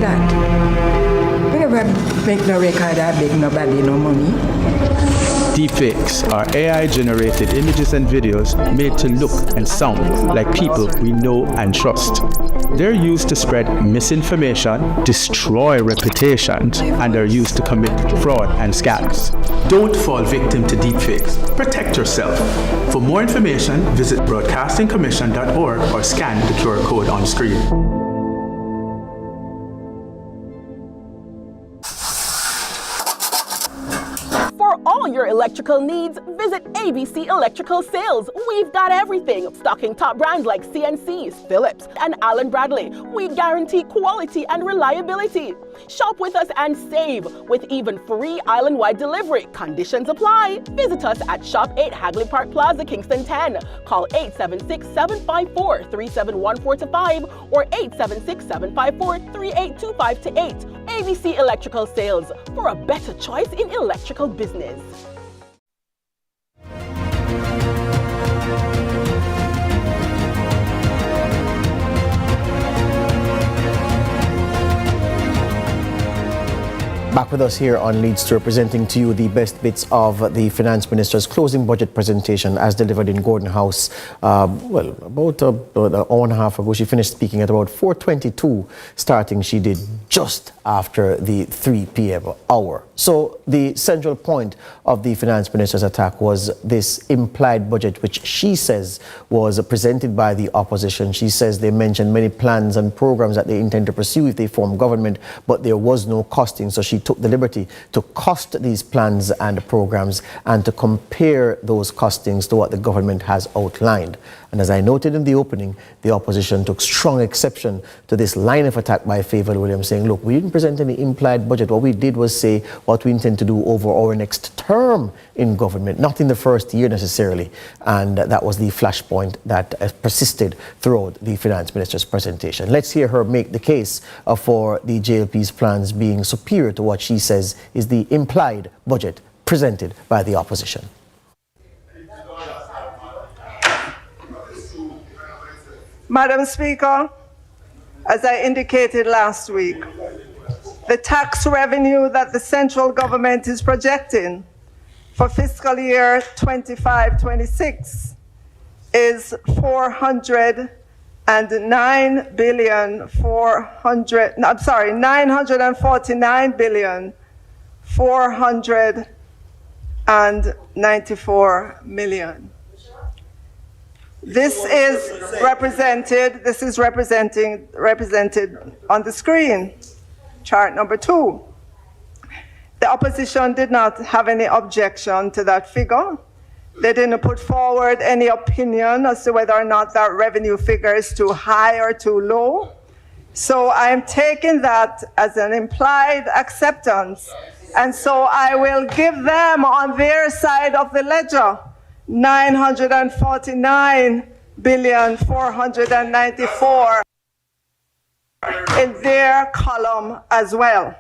that? We never make no record or beg nobody no money. Deepfakes are AI-generated images and videos made to look and sound like people we know and trust. They're used to spread misinformation, destroy reputations, and are used to commit fraud and scams. Don't fall victim to deepfakes. Protect yourself. For more information, visit broadcastingcommission.org or scan the QR code on screen. For all your electrical needs, visit ABC Electrical Sales. We've got everything, stocking top brands like CNCs, Philips, and Allen Bradley. We guarantee quality and reliability. Shop with us and save with even free island-wide delivery. Conditions apply. Visit us at Shop 8 Hagley Park Plaza, Kingston 10. Call 876-754-3714-5 or 876-754-3825-8. ABC Electrical Sales, for a better choice in electrical business. Back with us here on Lead Story, presenting to you the best bits of the Finance Minister's closing budget presentation as delivered in Gordon House. About an hour and a half ago. She finished speaking at about 4:22 starting. She did just after the 3 p.m. hour. So the central point of the Finance Minister's attack was this implied budget, which she says was presented by the opposition. She says they mentioned many plans and programs that they intend to pursue if they form government, but there was no costing. So she took the liberty to cost these plans and programs and to compare those costings to what the government has outlined. And as I noted in the opening, the opposition took strong exception to this line of attack by Favour Williams, saying, look, we didn't present any implied budget. What we did was say what we intend to do over our next term in government, not in the first year necessarily. And that was the flashpoint that persisted throughout the Finance Minister's presentation. Let's hear her make the case for the JLP's plans being superior to what she says is the implied budget presented by the opposition. Madam Speaker, as I indicated last week, the tax revenue that the central government is projecting for fiscal year 25-26 is 994,494,000,000. This is represented on the screen, chart number 2. The opposition did not have any objection to that figure. They didn't put forward any opinion as to whether or not that revenue figure is too high or too low. So I'm taking that as an implied acceptance. And so I will give them on their side of the ledger 949,494,000,000 in their column as well.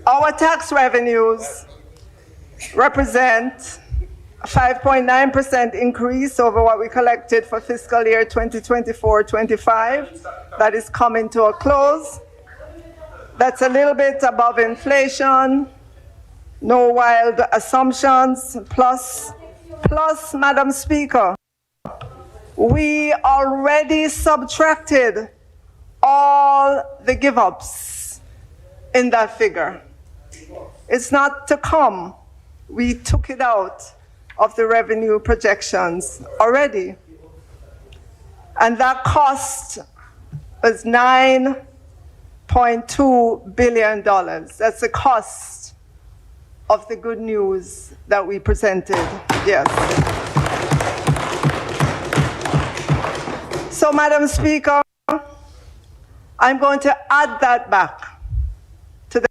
Our tax revenues represent a 5.9% increase over what we collected for fiscal year 2024-25. That is coming to a close. That's a little bit above inflation, no wild assumptions, plus, Madam Speaker, we already subtracted all the give-ups in that figure. It's not to come. We took it out of the revenue projections already. And that cost was $9.2 billion. That's the cost of the good news that we presented, yes. So, Madam Speaker, I'm going to add that back to the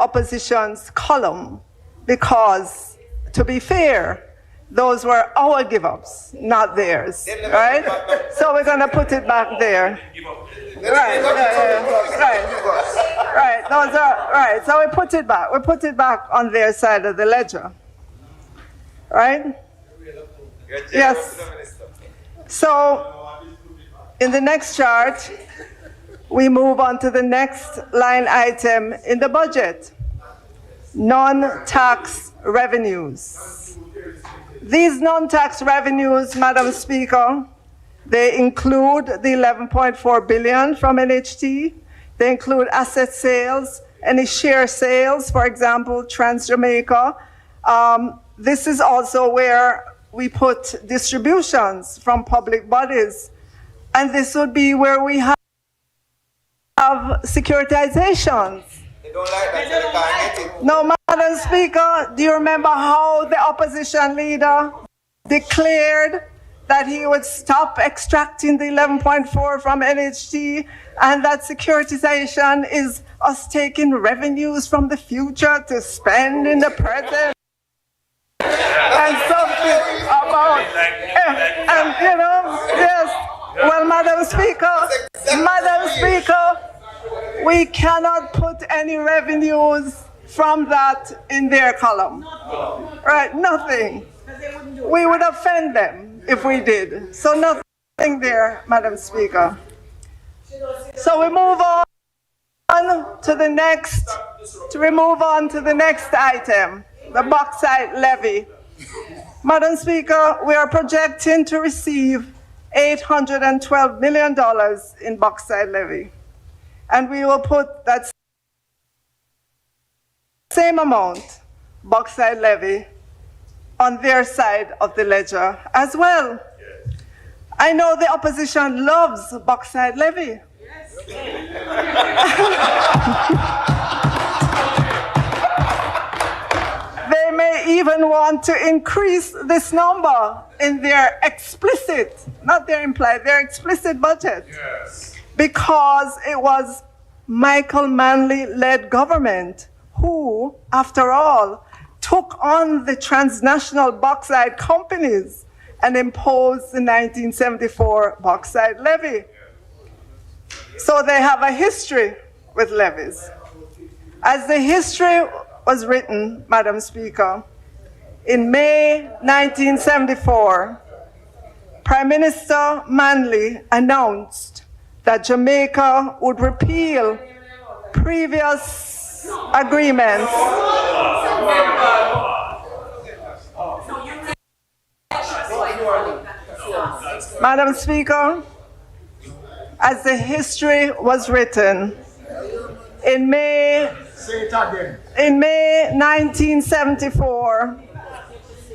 opposition's column because, to be fair, those were our give-ups, not theirs, right? So we're going to put it back there. Right. Those are right. So we put it back. We put it back on their side of the ledger. Right? Yes. So in the next chart, we move on to the next line item in the budget, non-tax revenues. These non-tax revenues, Madam Speaker, they include the 11.4 billion from NHT. They include asset sales, any share sales, for example, Trans-Jamaica. This is also where we put distributions from public bodies. And this would be where we have securitizations. They don't like that, so they can't get it. No, Madam Speaker, do you remember how the opposition leader declared that he would stop extracting the 11.4 from NHT, and that securitization is us taking revenues from the future to spend in the present? And something about, and you know, yes. Well, Madam Speaker, we cannot put any revenues from that in their column. Right, nothing. We would offend them if we did. So nothing there, Madam Speaker. So we move on to the next, item, the bauxite levy. Madam Speaker, we are projecting to receive $812 million in bauxite levy. And we will put that same amount, bauxite levy, on their side of the ledger as well. Yes. I know the opposition loves bauxite levy. Yes. They may even want to increase this number in their explicit, not their implied, their explicit budget. Yes. Because it was Michael Manley-led government who, after all, took on the transnational bauxite companies and imposed the 1974 bauxite levy. So they have a history with levies. As the history was written, Madam Speaker, in May 1974, Prime Minister Manley announced that Jamaica would repeal previous agreements Madam Speaker, as the history was written, in May 1974,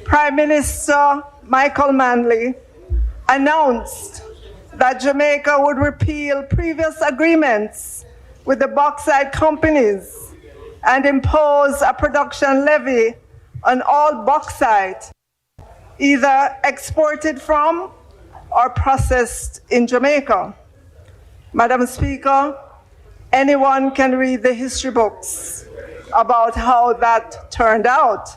Prime Minister Michael Manley announced that Jamaica would repeal previous agreements with the bauxite companies and impose a production levy on all bauxite, either exported from or processed in Jamaica. Madam Speaker, anyone can read the history books about how that turned out.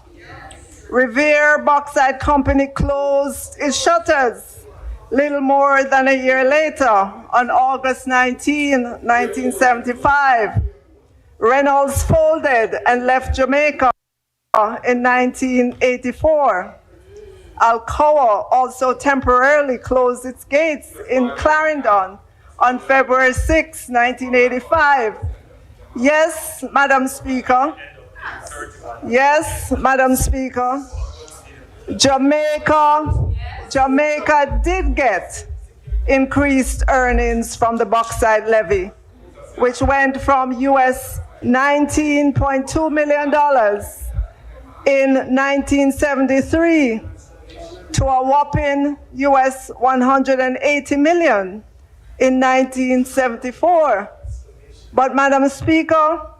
Revere Bauxite Company closed its shutters little more than a year later, on August 19, 1975. Reynolds folded and left Jamaica in 1984. Alcoa also temporarily closed its gates in Clarendon on February 6, 1985. Yes, Madam Speaker. Yes, Madam Speaker. Jamaica did get increased earnings from the bauxite levy, which went from US $19.2 million in 1973 to a whopping US $180 million in 1974. But Madam Speaker,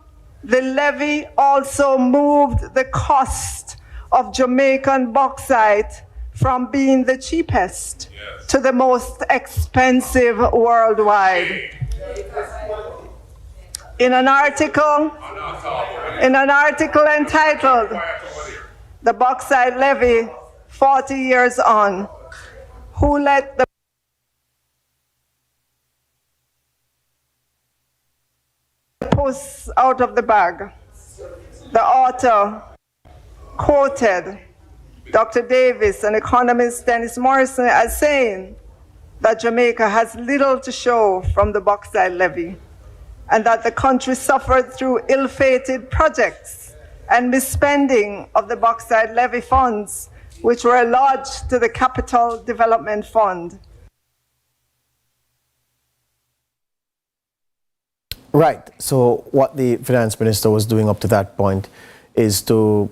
the levy also moved the cost of Jamaican bauxite from being the cheapest to the most expensive worldwide. In an article entitled "The Bauxite Levy 40 Years On, Who Let the Puss Out of the Bag?" the author quoted Dr. Davis and economist Dennis Morrison as saying that Jamaica has little to show from the bauxite levy. and that the country suffered through ill-fated projects and misspending of the bauxite levy funds, which were lodged to the Capital Development Fund. Right. So what the finance minister was doing up to that point is to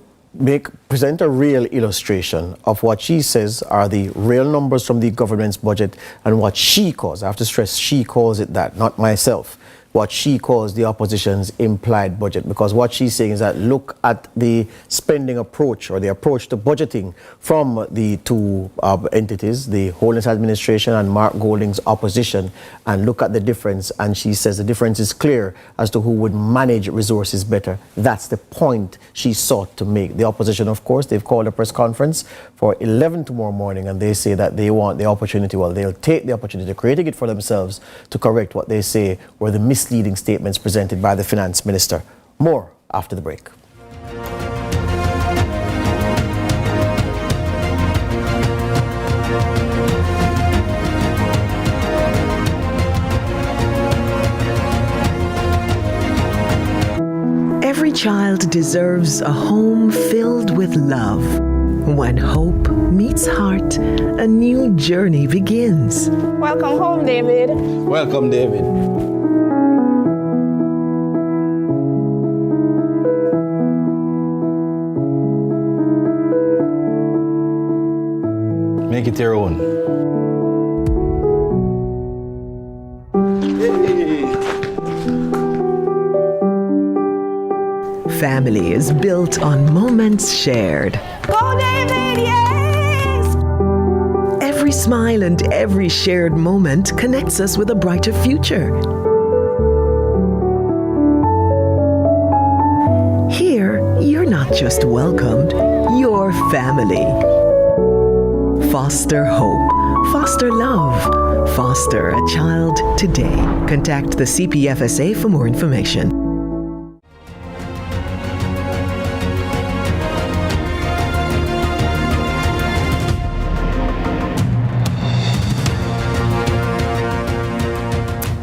present a real illustration of what she says are the real numbers from the government's budget and what she calls, I have to stress, she calls it that, not myself, what she calls the opposition's implied budget. Because what she's saying is that look at the spending approach or the approach to budgeting from the two entities, the Holiness Administration and Mark Golding's opposition, and look at the difference. And she says the difference is clear as to who would manage resources better. That's the point she sought to make. The opposition, of course, they've called a press conference for 11 tomorrow morning, and they say that they want the opportunity, well, they'll take the opportunity, creating it for themselves, to correct what they say were the misleading statements presented by the finance minister. More after the break. Every child deserves a home filled with love. When hope meets heart, a new journey begins. Welcome home, David. Welcome, David. Make it your own. Family is built on moments shared. Go, David, yes! Every smile and every shared moment connects us with a brighter future. Here, you're not just welcomed, you're family. Foster hope, foster love, foster a child today. Contact the CPFSA for more information.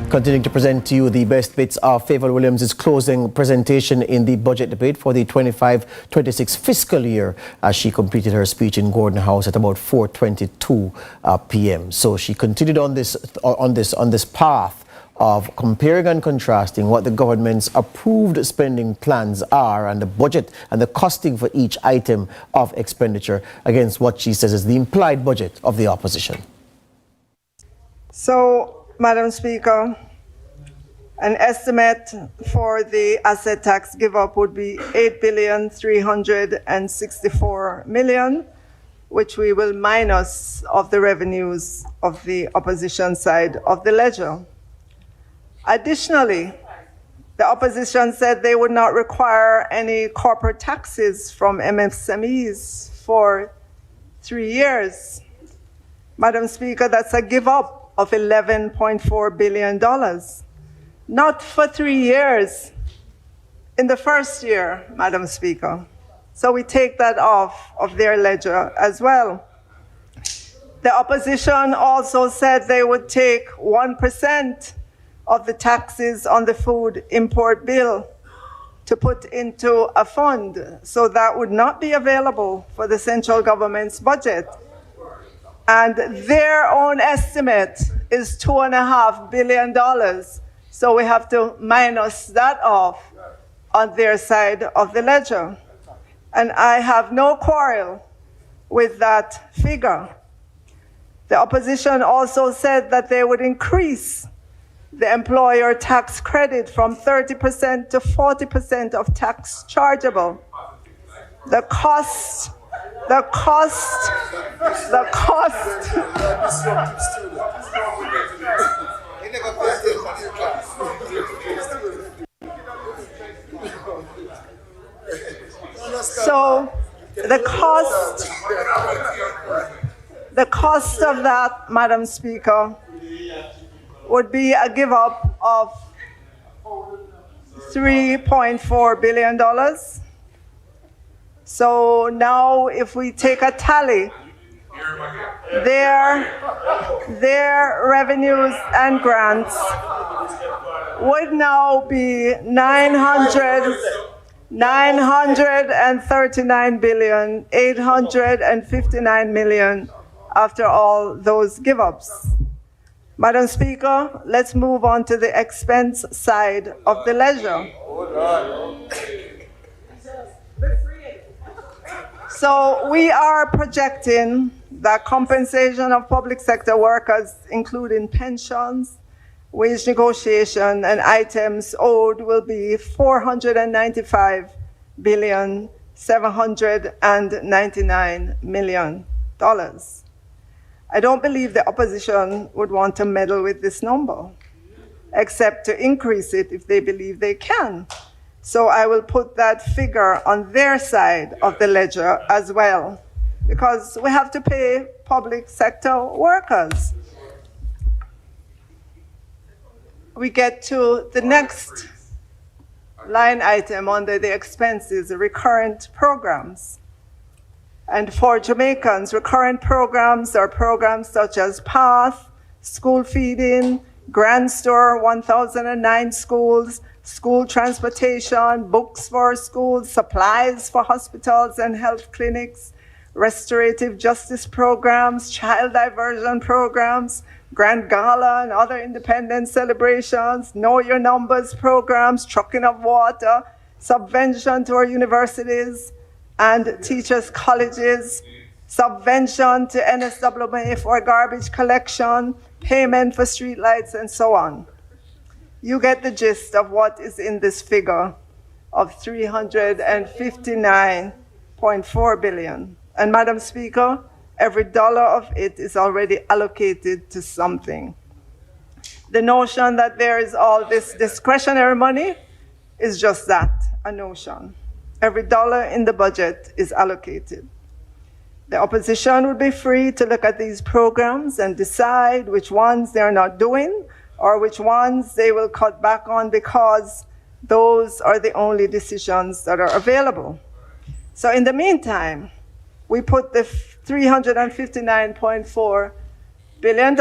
Continuing to present to you the best bits of Favour Williams' closing presentation in the budget debate for the 25-26 fiscal year, as she completed her speech in Gordon House at about 4:22 p.m. So she continued on this path of comparing and contrasting what the government's approved spending plans are and the budget and the costing for each item of expenditure against what she says is the implied budget of the opposition. So, Madam Speaker, an estimate for the asset tax give-up would be $8,364,000,000, which we will minus of the revenues of the opposition side of the ledger. Additionally, the opposition said they would not require any corporate taxes from MSMEs for 3 years. Madam Speaker, that's a give-up of $11.4 billion. Not for 3 years, in the first year, Madam Speaker. So we take that off of their ledger as well. The opposition also said they would take 1% of the taxes on the food import bill to put into a fund, so that would not be available for the central government's budget. And their own estimate is $2.5 billion. So we have to minus that off on their side of the ledger. And I have no quarrel with that figure. The opposition also said that they would increase the employer tax credit from 30% to 40% of tax chargeable. The cost. So the cost of that, Madam Speaker, would be a give up of $3.4 billion. So now if we take a tally, their revenues and grants would now be 939,859 million after all those give-ups. Madam Speaker, let's move on to the expense side of the ledger. So we are projecting that compensation of public sector workers, including pensions, wage negotiation, and items owed will be $495,799,000,000. I don't believe the opposition would want to meddle with this number, except to increase it if they believe they can. So I will put that figure on their side of the ledger as well, because we have to pay public sector workers. We get to the next line item under the expenses, recurrent programs. And for Jamaicans, recurrent programs are programs such as PATH, school feeding, Grand Store, 1009 schools, school transportation, books for schools, supplies for hospitals and health clinics, restorative justice programs, child diversion programs, Grand Gala and other independence celebrations, Know Your Numbers programs, trucking of water, subvention to our universities and teachers' colleges, subvention to NSWA for garbage collection, payment for streetlights, and so on. You get the gist of what is in this figure of $359.4 billion. And Madam Speaker, every dollar of it is already allocated to something. The notion that there is all this discretionary money is just that, a notion. Every dollar in the budget is allocated. The opposition would be free to look at these programs and decide which ones they're not doing or which ones they will cut back on because those are the only decisions that are available. So in the meantime, we put the $359.4 billion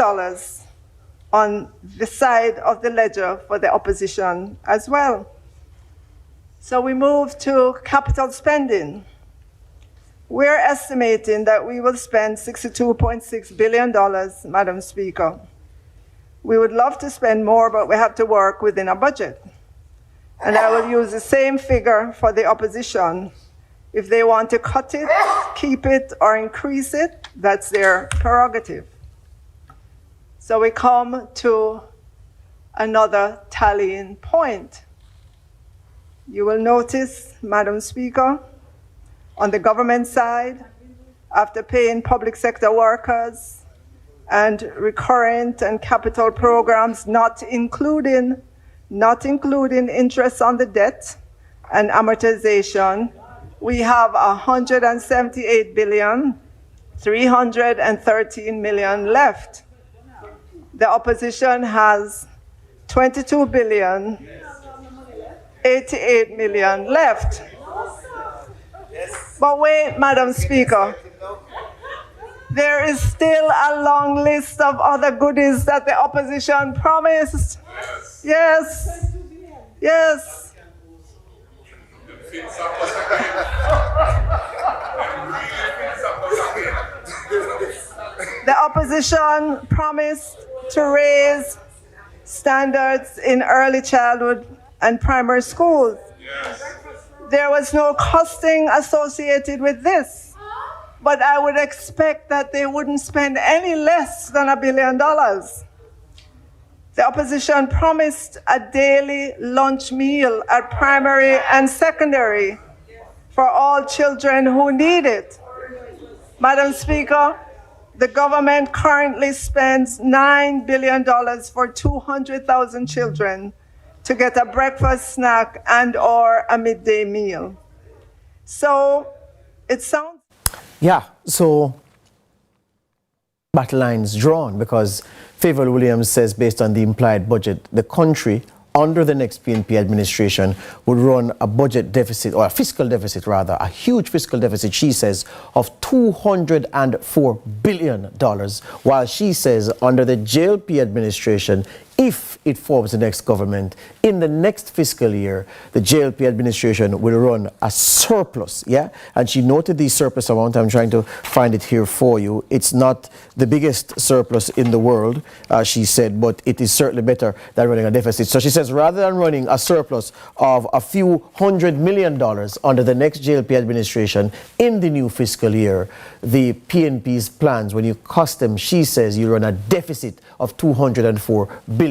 on the side of the ledger for the opposition as well. So we move to capital spending. We're estimating that we will spend $62.6 billion, Madam Speaker. We would love to spend more, but we have to work within a budget. And I will use the same figure for the opposition. If they want to cut it, keep it, or increase it, that's their prerogative. So we come to another tallying point. You will notice, Madam Speaker, on the government side, after paying public sector workers and recurrent and capital programs, not including interest on the debt and amortization, we have $178.313 billion left. The opposition has $22.88 billion left. But wait, Madam Speaker, there is still a long list of other goodies that the opposition promised. Yes. Yes. The opposition promised to raise standards in early childhood and primary schools. There was no costing associated with this. But I would expect that they wouldn't spend any less than $1 billion. The opposition promised a daily lunch meal at primary and secondary for all children who need it. Madam Speaker, the government currently spends $9 billion for 200,000 children to get a breakfast, snack, and/or a midday meal. So it sounds... Yeah, so battle lines drawn because Favour Williams says based on the implied budget, the country under the next PNP administration would run a budget deficit, or a fiscal deficit rather, a huge fiscal deficit, she says, of $204 billion, while she says under the JLP administration, if it forms the next government, in the next fiscal year, the JLP administration will run a surplus, yeah? And she noted the surplus amount. I'm trying to find it here for you. It's not the biggest surplus in the world, she said, but it is certainly better than running a deficit. So she says rather than running a surplus of a few $100 million under the next JLP administration in the new fiscal year, the PNP's plans, when you cost them, she says you run a deficit of $204 billion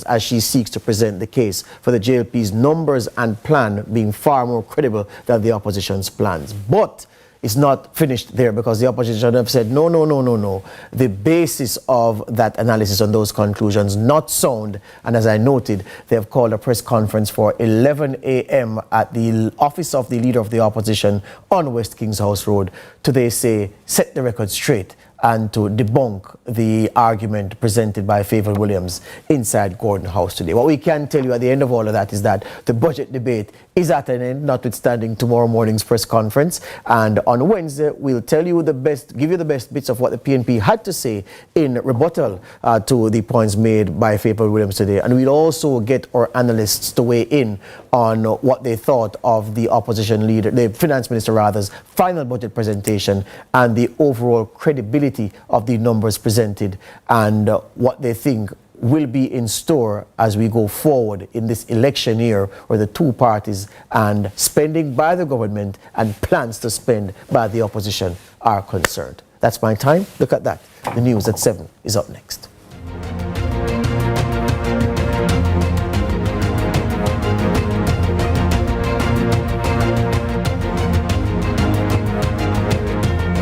as she seeks to present the case for the JLP's numbers and plan being far more credible than the opposition's plans. But it's not finished there, because the opposition have said, no. The basis of that analysis on those conclusions, not sound. And as I noted, they have called a press conference for 11 a.m. at the office of the Leader of the Opposition on West Kings House Road to, they say, set the record straight and to debunk the argument presented by Favour Williams inside Gordon House today. What we can tell you at the end of all of that is that the budget debate is at an end, notwithstanding tomorrow morning's press conference. And on Wednesday, we'll tell you give you the best bits of what the PNP had to say in rebuttal to the points made by Favour Williams today. And we'll also get our analysts to weigh in on what they thought of the opposition leader, the finance minister rather's final budget presentation, and the overall credibility of the numbers presented, and what they think will be in store as we go forward in this election year, where the two parties and spending by the government and plans to spend by the opposition are concerned. That's my time. Look at that. The news at 7 is up next.